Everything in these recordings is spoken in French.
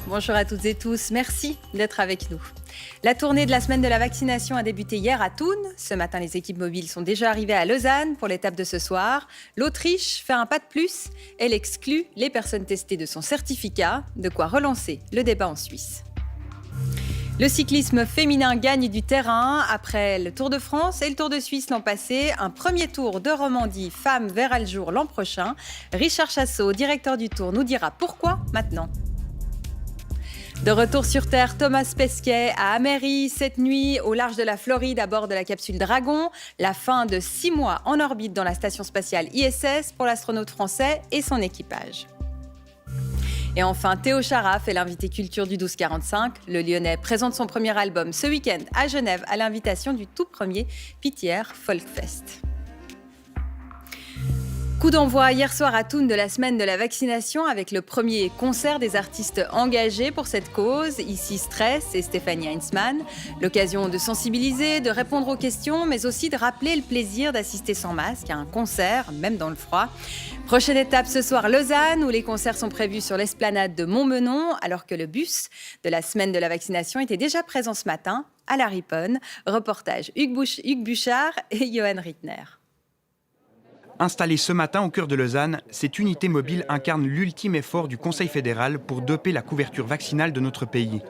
Bonjour à toutes et tous, merci d'être avec nous. La tournée de la semaine de la vaccination a débuté hier à Thun. Ce matin, les équipes mobiles sont déjà arrivées à Lausanne pour l'étape de ce soir. L'Autriche fait un pas de plus. Elle exclut les personnes testées de son certificat, de quoi relancer le débat en Suisse. Le cyclisme féminin gagne du terrain. Après le Tour de France et le Tour de Suisse l'an passé, un premier tour de Romandie femmes verra le jour l'an prochain. Richard Chassot, directeur du Tour, nous dira pourquoi maintenant. De retour sur Terre, Thomas Pesquet à Ameri cette nuit au large de la Floride à bord de la capsule Dragon. La fin de 6 mois en orbite dans la station spatiale ISS pour l'astronaute français et son équipage. Et enfin, Théo Charaf est l'invité culture du 1245. Le Lyonnais présente son premier album ce week-end à Genève à l'invitation du tout premier Pitière Folkfest. Coup d'envoi hier soir à Thun de la semaine de la vaccination avec le premier concert des artistes engagés pour cette cause. Ici Stress et Stéphanie Heinzmann. L'occasion de sensibiliser, de répondre aux questions, mais aussi de rappeler le plaisir d'assister sans masque à un concert, même dans le froid. Prochaine étape ce soir, Lausanne, où les concerts sont prévus sur l'esplanade de Montbenon, alors que le bus de la semaine de la vaccination était déjà présent ce matin à la Riponne. Reportage Hugues Bouchard et Johan Rittner. Installée ce matin au cœur de Lausanne, cette unité mobile incarne l'ultime effort du Conseil fédéral pour doper la couverture vaccinale de notre pays.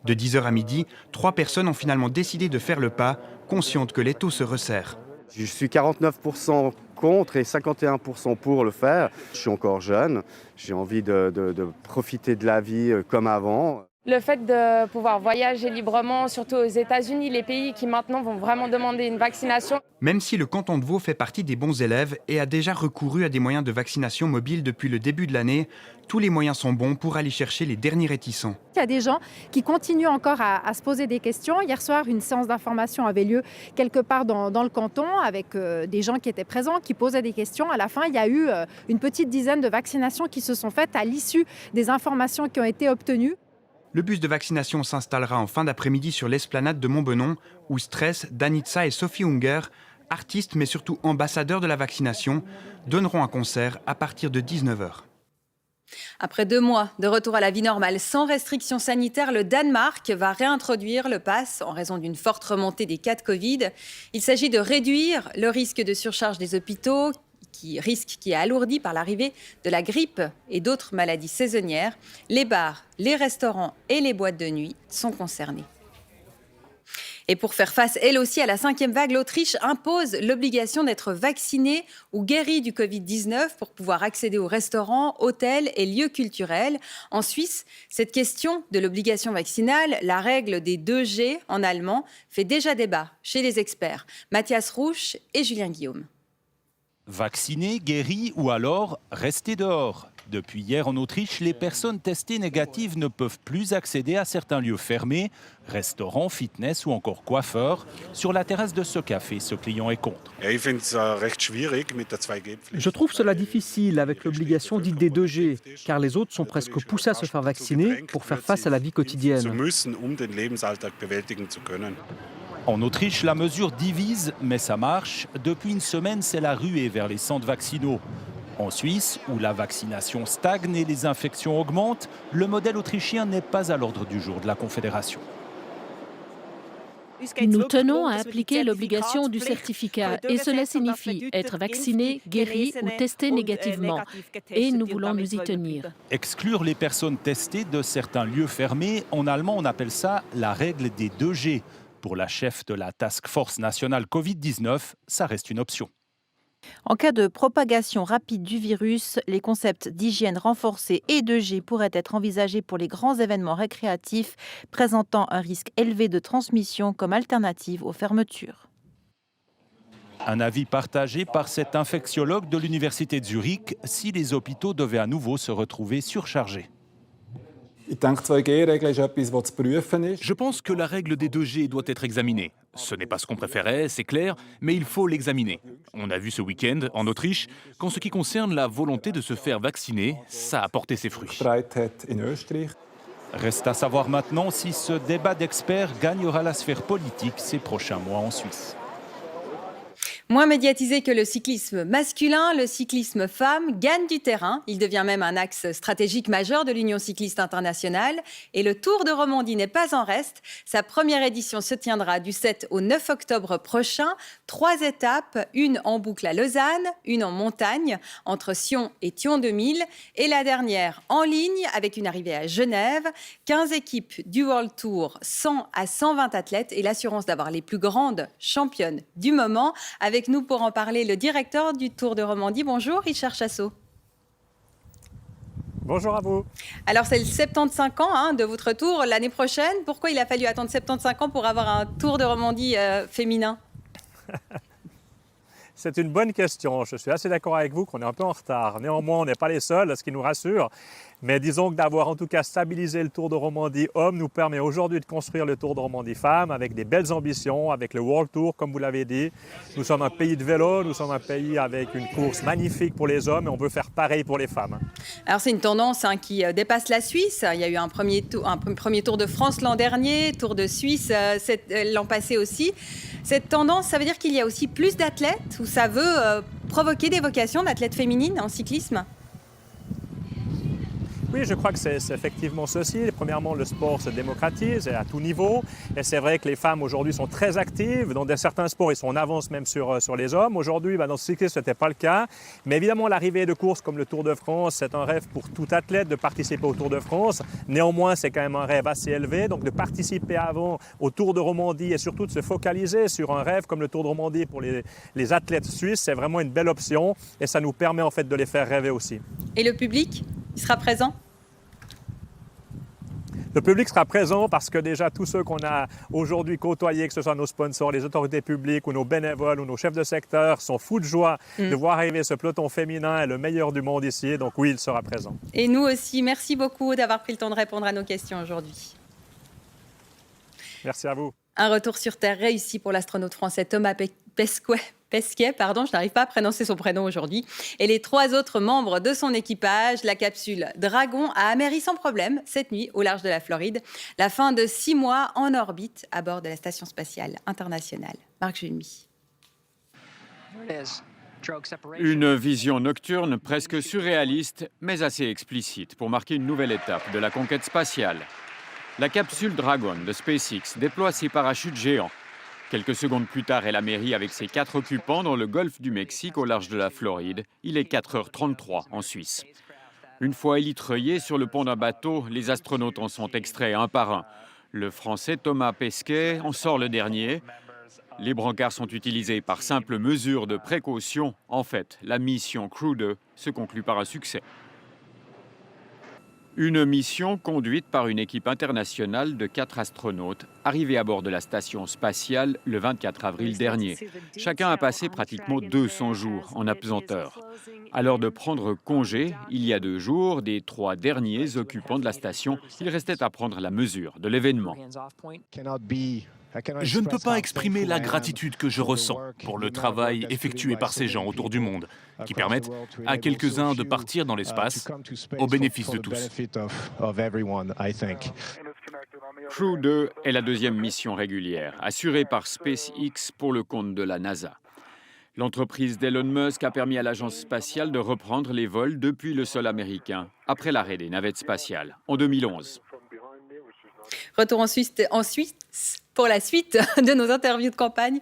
De 10h à midi, 3 personnes ont finalement décidé de faire le pas, conscientes que l'étau se resserre. Je suis 49% contre et 51% pour le faire. Je suis encore jeune, j'ai envie de profiter de la vie comme avant. Le fait de pouvoir voyager librement, surtout aux États-Unis, les pays qui maintenant vont vraiment demander une vaccination. Même si le canton de Vaud fait partie des bons élèves et a déjà recouru à des moyens de vaccination mobile depuis le début de l'année, tous les moyens sont bons pour aller chercher les derniers réticents. Il y a des gens qui continuent encore à se poser des questions. Hier soir, une séance d'information avait lieu quelque part dans le canton avec des gens qui étaient présents, qui posaient des questions. À la fin, il y a eu une petite dizaine de vaccinations qui se sont faites à l'issue des informations qui ont été obtenues. Le bus de vaccination s'installera en fin d'après-midi sur l'esplanade de Montbenon, où Stress, Danitza et Sophie Unger, artistes mais surtout ambassadeurs de la vaccination, donneront un concert à partir de 19h. Après 2 mois de retour à la vie normale sans restrictions sanitaires, le Danemark va réintroduire le pass en raison d'une forte remontée des cas de Covid. Il s'agit de réduire le risque de surcharge des hôpitaux, risque qui est alourdi par l'arrivée de la grippe et d'autres maladies saisonnières. Les bars, les restaurants et les boîtes de nuit sont concernés. Et pour faire face, elle aussi, à la 5e vague, l'Autriche impose l'obligation d'être vacciné ou guéri du Covid-19 pour pouvoir accéder aux restaurants, hôtels et lieux culturels. En Suisse, cette question de l'obligation vaccinale, la règle des 2G en allemand, fait déjà débat chez les experts. Mathias Rouch et Julien Guillaume. Vaccinés, guéris ou alors rester dehors. Depuis hier en Autriche, les personnes testées négatives ne peuvent plus accéder à certains lieux fermés, restaurants, fitness ou encore coiffeurs. Sur la terrasse de ce café, ce client est contre. Je trouve cela difficile avec l'obligation dite des 2G, car les autres sont presque poussés à se faire vacciner pour faire face à la vie quotidienne. En Autriche, la mesure divise, mais ça marche. Depuis une semaine, c'est la ruée vers les centres vaccinaux. En Suisse, où la vaccination stagne et les infections augmentent, le modèle autrichien n'est pas à l'ordre du jour de la Confédération. Nous tenons à appliquer l'obligation du certificat et cela signifie être vacciné, guéri ou testé négativement. Et nous voulons nous y tenir. Exclure les personnes testées de certains lieux fermés, en allemand on appelle ça la règle des 2G. Pour la chef de la Task Force nationale Covid-19, ça reste une option. En cas de propagation rapide du virus, les concepts d'hygiène renforcée et 2G pourraient être envisagés pour les grands événements récréatifs présentant un risque élevé de transmission comme alternative aux fermetures. Un avis partagé par cet infectiologue de l'Université de Zurich si les hôpitaux devaient à nouveau se retrouver surchargés. Je pense que la règle des 2G doit être examinée. Ce n'est pas ce qu'on préférait, c'est clair, mais il faut l'examiner. On a vu ce week-end, en Autriche, qu'en ce qui concerne la volonté de se faire vacciner, ça a porté ses fruits. Reste à savoir maintenant si ce débat d'experts gagnera la sphère politique ces prochains mois en Suisse. Moins médiatisé que le cyclisme masculin, le cyclisme femme gagne du terrain. Il devient même un axe stratégique majeur de l'Union cycliste internationale. Et le Tour de Romandie n'est pas en reste. Sa première édition se tiendra du 7 au 9 octobre prochain. 3 étapes, une en boucle à Lausanne, une en montagne entre Sion et Thion 2000 et la dernière en ligne avec une arrivée à Genève. 15 équipes du World Tour, 100 à 120 athlètes et l'assurance d'avoir les plus grandes championnes du moment. Avec nous pour en parler, le directeur du Tour de Romandie. Bonjour, Richard Chassot. Bonjour à vous. Alors, c'est le 75 ans de votre tour l'année prochaine. Pourquoi il a fallu attendre 75 ans pour avoir un Tour de Romandie féminin? C'est une bonne question. Je suis assez d'accord avec vous qu'on est un peu en retard. Néanmoins, on n'est pas les seuls, ce qui nous rassure. Mais disons que d'avoir en tout cas stabilisé le Tour de Romandie homme nous permet aujourd'hui de construire le Tour de Romandie femme avec des belles ambitions, avec le World Tour, comme vous l'avez dit. Nous sommes un pays de vélo, nous sommes un pays avec une course magnifique pour les hommes et on veut faire pareil pour les femmes. Alors, c'est une tendance qui dépasse la Suisse. Il y a eu un premier Tour de France l'an dernier, Tour de Suisse l'an passé aussi. Cette tendance, ça veut dire qu'il y a aussi plus d'athlètes ou ça veut provoquer des vocations d'athlètes féminines en cyclisme? Oui, je crois que c'est effectivement ceci. Premièrement, le sport se démocratise à tout niveau. Et c'est vrai que les femmes aujourd'hui sont très actives. Dans certains sports, ils sont en avance même sur les hommes. Aujourd'hui, dans le cyclisme, ce n'était pas le cas. Mais évidemment, l'arrivée de courses comme le Tour de France, c'est un rêve pour tout athlète de participer au Tour de France. Néanmoins, c'est quand même un rêve assez élevé. Donc de participer avant au Tour de Romandie et surtout de se focaliser sur un rêve comme le Tour de Romandie pour les athlètes suisses, c'est vraiment une belle option. Et ça nous permet en fait de les faire rêver aussi. Et le public, il sera présent? Le public sera présent parce que déjà tous ceux qu'on a aujourd'hui côtoyés, que ce soit nos sponsors, les autorités publiques ou nos bénévoles ou nos chefs de secteur, sont fous de joie de voir arriver ce peloton féminin et le meilleur du monde ici. Donc oui, il sera présent. Et nous aussi, merci beaucoup d'avoir pris le temps de répondre à nos questions aujourd'hui. Merci à vous. Un retour sur Terre réussi pour l'astronaute français Thomas Pesquet, je n'arrive pas à prononcer son prénom aujourd'hui, et les 3 autres membres de son équipage. La capsule Dragon a améri sans problème cette nuit au large de la Floride. La fin de 6 mois en orbite à bord de la Station spatiale internationale. Marc Julmy. Une vision nocturne presque surréaliste, mais assez explicite pour marquer une nouvelle étape de la conquête spatiale. La capsule Dragon de SpaceX déploie ses parachutes géants. Quelques secondes plus tard, elle atterrit avec ses 4 occupants dans le golfe du Mexique au large de la Floride. Il est 4h33 en Suisse. Une fois élitreillés sur le pont d'un bateau, les astronautes en sont extraits un par un. Le Français Thomas Pesquet en sort le dernier. Les brancards sont utilisés par simple mesure de précaution. En fait, la mission Crew 2 se conclut par un succès. Une mission conduite par une équipe internationale de 4 astronautes arrivés à bord de la station spatiale le 24 avril dernier. Chacun a passé pratiquement 200 jours en apesanteur. À l'heure de prendre congé, il y a 2 jours, des 3 derniers occupants de la station, il restait à prendre la mesure de l'événement. Je ne peux pas exprimer la gratitude que je ressens pour le travail effectué par ces gens autour du monde, qui permettent à quelques-uns de partir dans l'espace au bénéfice de tous. Crew 2 est la 2e mission régulière, assurée par SpaceX pour le compte de la NASA. L'entreprise d'Elon Musk a permis à l'agence spatiale de reprendre les vols depuis le sol américain, après l'arrêt des navettes spatiales, en 2011. Retour en Suisse pour la suite de nos interviews de campagne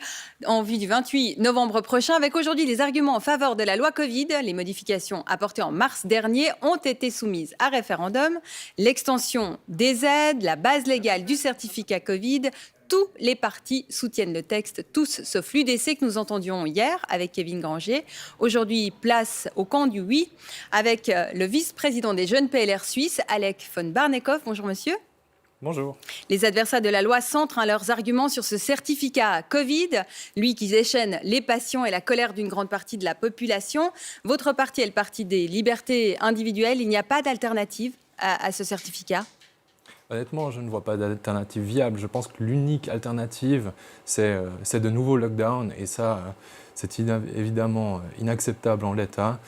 en vue du 28 novembre prochain, avec aujourd'hui les arguments en faveur de la loi Covid. Les modifications apportées en mars dernier ont été soumises à référendum. L'extension des aides, la base légale du certificat Covid, tous les partis soutiennent le texte, tous sauf l'UDC que nous entendions hier avec Kevin Granger. Aujourd'hui, place au camp du oui avec le vice-président des jeunes PLR suisses, Alec von Barnekow. Bonjour monsieur. Bonjour. Les adversaires de la loi centrent leurs arguments sur ce certificat Covid, lui qui déchaîne les passions et la colère d'une grande partie de la population. Votre parti est le parti des libertés individuelles. Il n'y a pas d'alternative à ce certificat? Honnêtement, je ne vois pas d'alternative viable. Je pense que l'unique alternative, c'est de nouveaux lockdowns. Et ça, c'est évidemment inacceptable en l'état.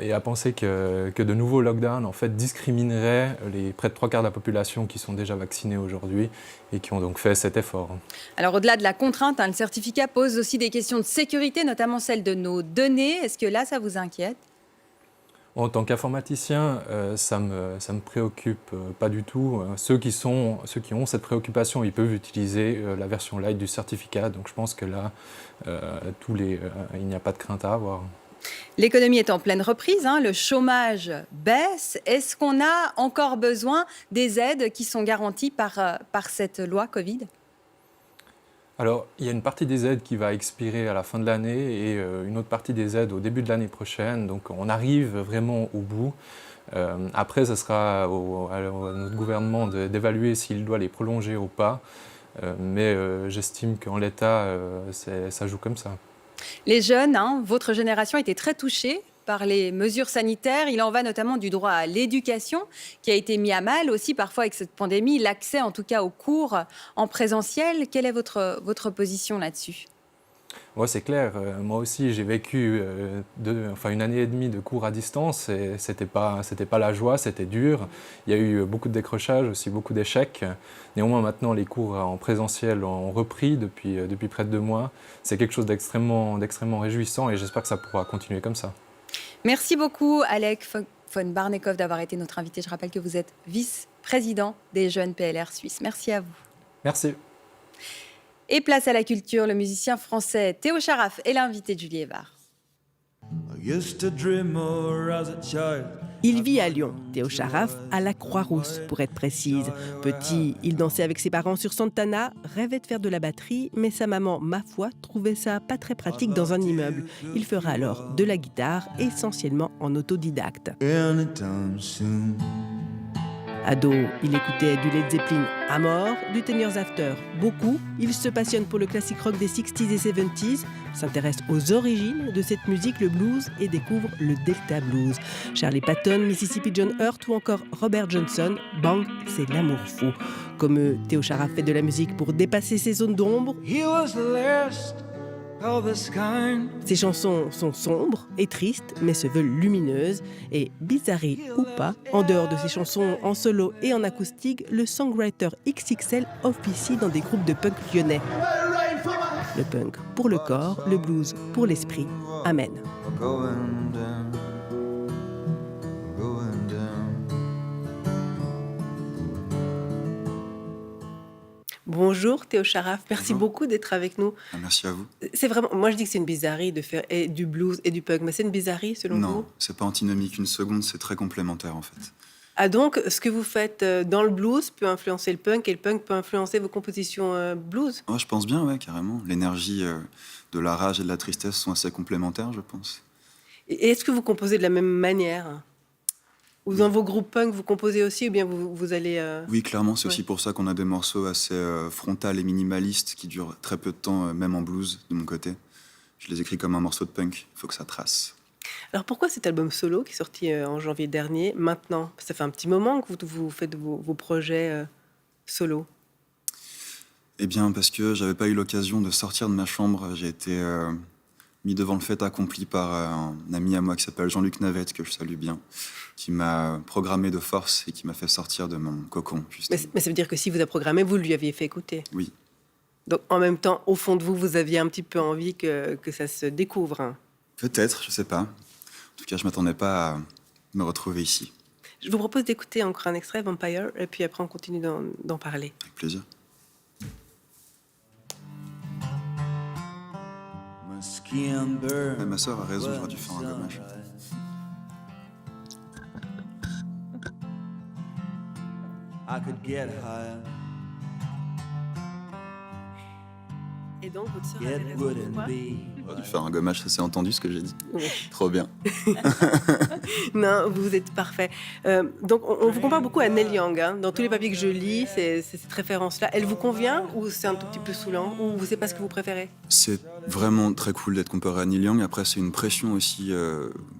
Et à penser que de nouveaux lockdowns, en fait, discrimineraient les près de 3/4 de la population qui sont déjà vaccinés aujourd'hui et qui ont donc fait cet effort. Alors au-delà de la contrainte, le certificat pose aussi des questions de sécurité, notamment celle de nos données. Est-ce que là, ça vous inquiète ? En tant qu'informaticien, ça me préoccupe pas du tout. Ceux qui ont cette préoccupation, ils peuvent utiliser la version light du certificat. Donc je pense que là, il n'y a pas de crainte à avoir. L'économie est en pleine reprise, le chômage baisse. Est-ce qu'on a encore besoin des aides qui sont garanties par cette loi Covid ? Alors, il y a une partie des aides qui va expirer à la fin de l'année et une autre partie des aides au début de l'année prochaine. Donc, on arrive vraiment au bout. Après, ce sera à notre gouvernement d'évaluer s'il doit les prolonger ou pas. Mais j'estime qu'en l'état, ça joue comme ça. Les jeunes, votre génération était très touchée par les mesures sanitaires. Il en va notamment du droit à l'éducation qui a été mis à mal aussi parfois avec cette pandémie, l'accès en tout cas aux cours en présentiel. Quelle est votre position là-dessus ? Ouais, c'est clair. Moi aussi, j'ai vécu une année et demie de cours à distance et c'était pas la joie, c'était dur. Il y a eu beaucoup de décrochages, aussi beaucoup d'échecs. Néanmoins, maintenant, les cours en présentiel ont repris depuis près de 2 mois. C'est quelque chose d'extrêmement réjouissant et j'espère que ça pourra continuer comme ça. Merci beaucoup, Alec von Barnekow, d'avoir été notre invité. Je rappelle que vous êtes vice-président des Jeunes PLR Suisses. Merci à vous. Merci. Et place à la culture, le musicien français Théo Charaf est l'invité de Julie Evard. Il vit à Lyon, Théo Charaf, à la Croix-Rousse, pour être précise. Petit, il dansait avec ses parents sur Santana, rêvait de faire de la batterie, mais sa maman, ma foi, trouvait ça pas très pratique dans un immeuble. Il fera alors de la guitare, essentiellement en autodidacte. Ado, il écoutait du Led Zeppelin à mort, du Tenors After beaucoup. Il se passionne pour le classique rock des 60s et 70s, s'intéresse aux origines de cette musique, le blues, et découvre le Delta Blues. Charlie Patton, Mississippi John Hurt ou encore Robert Johnson, bang, c'est l'amour fou. Comme eux, Théo Charaf fait de la musique pour dépasser ses zones d'ombre. Ces chansons sont sombres et tristes, mais se veulent lumineuses. Et bizarrerie ou pas, en dehors de ces chansons en solo et en acoustique, le songwriter XXL officie dans des groupes de punk lyonnais. Le punk pour le corps, le blues pour l'esprit. Amen. Bonjour Théo Charaf, merci beaucoup d'être avec nous. Merci à vous. C'est vraiment, moi je dis que c'est une bizarrerie de faire du blues et du punk, mais c'est une bizarrerie selon vous ? Non, c'est pas antinomique une seconde, c'est très complémentaire en fait. Ah donc, ce que vous faites dans le blues peut influencer le punk et le punk peut influencer vos compositions blues ? Je pense bien, ouais, carrément. L'énergie de la rage et de la tristesse sont assez complémentaires, je pense. Et est-ce que vous composez de la même manière ? Ou dans vos groupes punk, vous composez aussi, ou bien vous allez... Oui, clairement, c'est aussi pour ça qu'on a des morceaux assez frontales et minimalistes qui durent très peu de temps, même en blues, de mon côté. Je les écris comme un morceau de punk, il faut que ça trace. Alors pourquoi cet album solo qui est sorti en janvier dernier, maintenant ? Ça fait un petit moment que vous faites vos projets solo. Eh bien, parce que j'avais pas eu l'occasion de sortir de ma chambre. J'ai été mis devant le fait accompli par un ami à moi qui s'appelle Jean-Luc Navette, que je salue bien, qui m'a programmé de force et qui m'a fait sortir de mon cocon. Mais ça veut dire que si vous a programmé, vous lui aviez fait écouter ? Oui. Donc en même temps, au fond de vous, vous aviez un petit peu envie que ça se découvre. Peut-être, je sais pas. En tout cas, je m'attendais pas à me retrouver ici. Je vous propose d'écouter encore un extrait, Vampire, et puis après on continue d'en parler. Avec plaisir. Ma sœur a raison, j'aurais dû faire un gommage. Et donc, votre sœur avait raison, pourquoi ? J'aurais dû faire un gommage, ça s'est entendu ce que j'ai dit. Oui. Trop bien. Non, vous êtes parfait. Donc, on vous compare beaucoup à Neil Young. Dans tous les papiers que je lis, c'est cette référence-là. Elle vous convient ou c'est un tout petit peu saoulant ? Ou vous ne savez pas ce que vous préférez ? C'est vraiment très cool d'être comparé à Neil Young. Après, c'est une pression aussi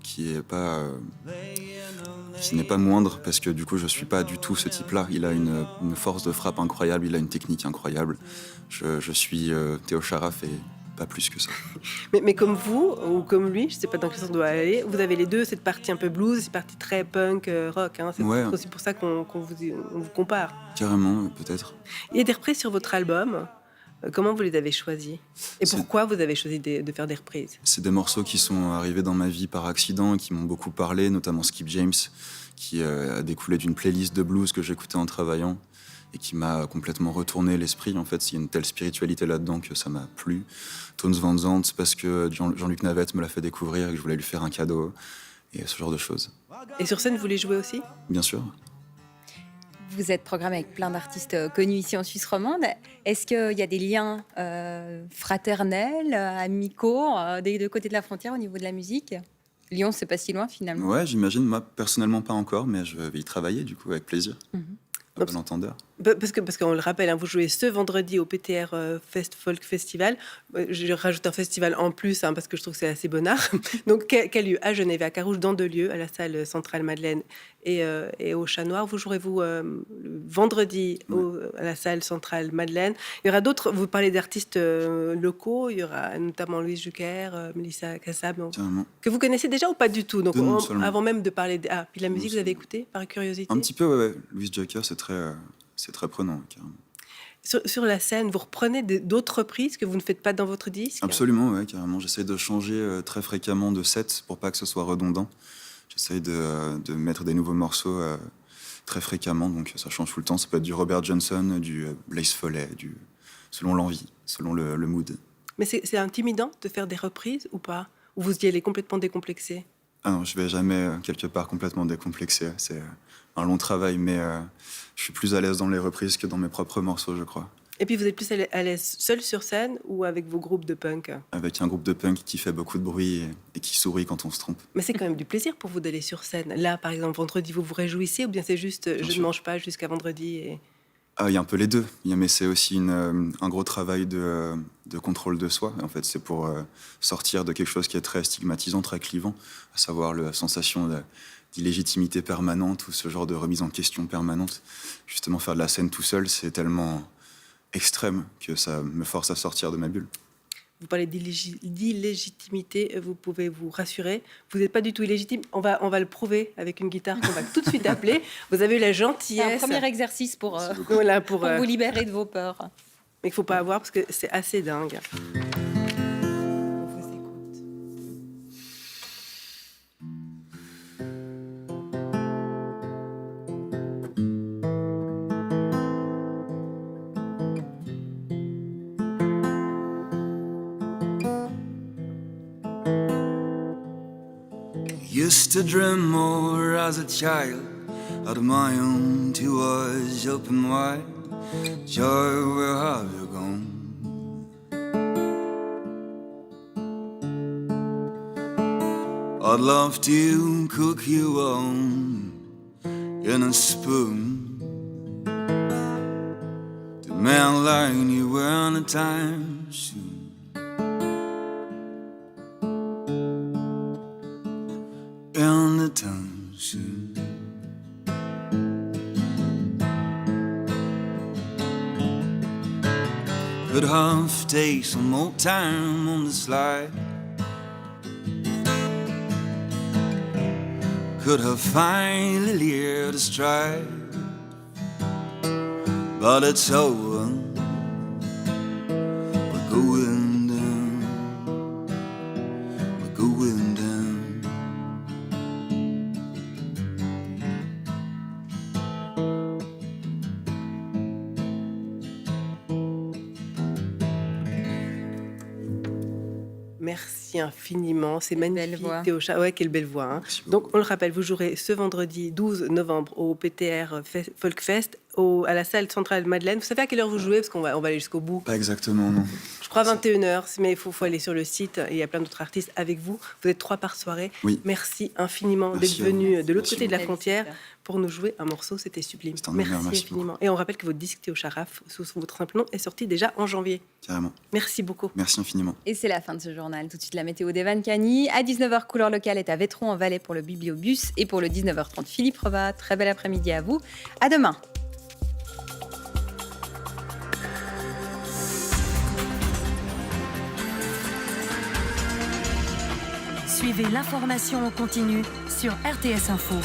qui est pas qui n'est pas moindre, parce que du coup, je suis pas du tout ce type-là. Il a une force de frappe incroyable, il a une technique incroyable. Je suis Théo Charaf et pas plus que ça. Mais comme vous, ou comme lui, je ne sais pas dans quel sens on doit aller, vous avez les deux, cette partie un peu blues, cette partie très punk, rock. Hein, c'est Ouais. aussi pour ça qu'on vous compare. Carrément, peut-être. Il y a des reprises sur votre album. Comment vous les avez choisis? Et pourquoi vous avez choisi de faire des reprises? C'est des morceaux qui sont arrivés dans ma vie par accident et qui m'ont beaucoup parlé, notamment Skip James, qui a découlé d'une playlist de blues que j'écoutais en travaillant et qui m'a complètement retourné l'esprit. En fait, il y a une telle spiritualité là-dedans que ça m'a plu. Tones Van Zandt, parce que Jean-Luc Navette me l'a fait découvrir et que je voulais lui faire un cadeau, et ce genre de choses. Et sur scène, vous les jouez aussi? Bien sûr. Vous êtes programmé avec plein d'artistes connus ici en Suisse romande. Est-ce qu'il y a des liens fraternels, amicaux, des deux côtés de la frontière au niveau de la musique? Lyon, c'est pas si loin finalement. Ouais, j'imagine. Moi, personnellement, pas encore, mais je vais y travailler, du coup, avec plaisir. À bon entendeur. Parce qu'on le rappelle, hein, vous jouez ce vendredi au PTR Folk Festival. Je rajoute un festival en plus, hein, parce que je trouve que c'est assez bonnard. Donc, quel lieu? À Genève, à Carouge, dans 2 lieux, à la salle centrale Madeleine et au Chat Noir. Vous jouerez-vous le vendredi à la salle centrale Madeleine. Il y aura d'autres, vous parlez d'artistes locaux, il y aura notamment Louise Jucker, Mélissa Kassab, que vous connaissez déjà ou pas du tout? Donc, avant même de parler... puis la musique, vous avez écouté par curiosité? Un petit peu, ouais. Louise Jucker, c'est très prenant, carrément. Sur la scène, vous reprenez d'autres reprises que vous ne faites pas dans votre disque? Absolument, ouais, carrément. J'essaie de changer très fréquemment de set pour pas que ce soit redondant. J'essaie de mettre des nouveaux morceaux très fréquemment, donc ça change tout le temps. Ça peut être du Robert Johnson, du Blaze Foley, selon l'envie, selon le mood. Mais c'est intimidant de faire des reprises ou pas? Ou vous y allez complètement décomplexé? Ah non, je vais jamais quelque part complètement décomplexé. C'est un long travail, mais je suis plus à l'aise dans les reprises que dans mes propres morceaux, je crois. Et puis vous êtes plus à l'aise seul sur scène ou avec vos groupes de punk? Avec un groupe de punk qui fait beaucoup de bruit et qui sourit quand on se trompe. Mais c'est quand même du plaisir pour vous d'aller sur scène. Là, par exemple, vendredi, vous vous réjouissez ou bien c'est juste je ne mange pas jusqu'à vendredi et... Il y a un peu les deux, mais c'est aussi un gros travail de contrôle de soi. En fait, c'est pour sortir de quelque chose qui est très stigmatisant, très clivant, à savoir la sensation d'illégitimité permanente ou ce genre de remise en question permanente. Justement, faire de la scène tout seul, c'est tellement extrême que ça me force à sortir de ma bulle. Vous parlez d'illégitimité, vous pouvez vous rassurer. Vous n'êtes pas du tout illégitime. On va le prouver avec une guitare qu'on va tout de suite appeler. Vous avez eu la gentillesse. C'est un premier exercice pour vous libérer de vos peurs. Mais il ne faut pas avoir parce que c'est assez dingue. Used to dream more as a child, out of my own 2 eyes open wide. Joy, where have you gone? I'd love to cook you on in a spoon, to mainline you when the time soon. In the town soon. Could have taken some more time on the slide. Could have finally leared a stride. But it's over. We're going down. We're going down. Merci infiniment, c'est magnifique. Théo Charaf, ouais, quelle belle voix. Hein. Donc, on le rappelle, vous jouerez ce vendredi 12 novembre au PTR Folk Fest, à la salle centrale Madeleine. Vous savez à quelle heure vous jouez? Parce qu'on va aller jusqu'au bout. Pas exactement, non. Je crois 21h, mais il faut aller sur le site. Il y a plein d'autres artistes avec vous. Vous êtes 3 par soirée. Oui. Merci infiniment d'être venu de l'autre côté de la frontière pour nous jouer un morceau. C'était sublime. Merci infiniment. Et on rappelle que votre disque Théo Charaf, sous votre simple nom, est sorti déjà en janvier. Carrément. Merci beaucoup. Merci infiniment. Et c'est la fin de ce journal. Tout de suite, la météo d'Evan Cani. À 19h, Couleur Locale est à Vétron en Valais pour le Bibliobus. Et pour le 19h30, Philippe Revat. Très bel après-midi à vous. À demain. Suivez l'information en continu sur RTS Info.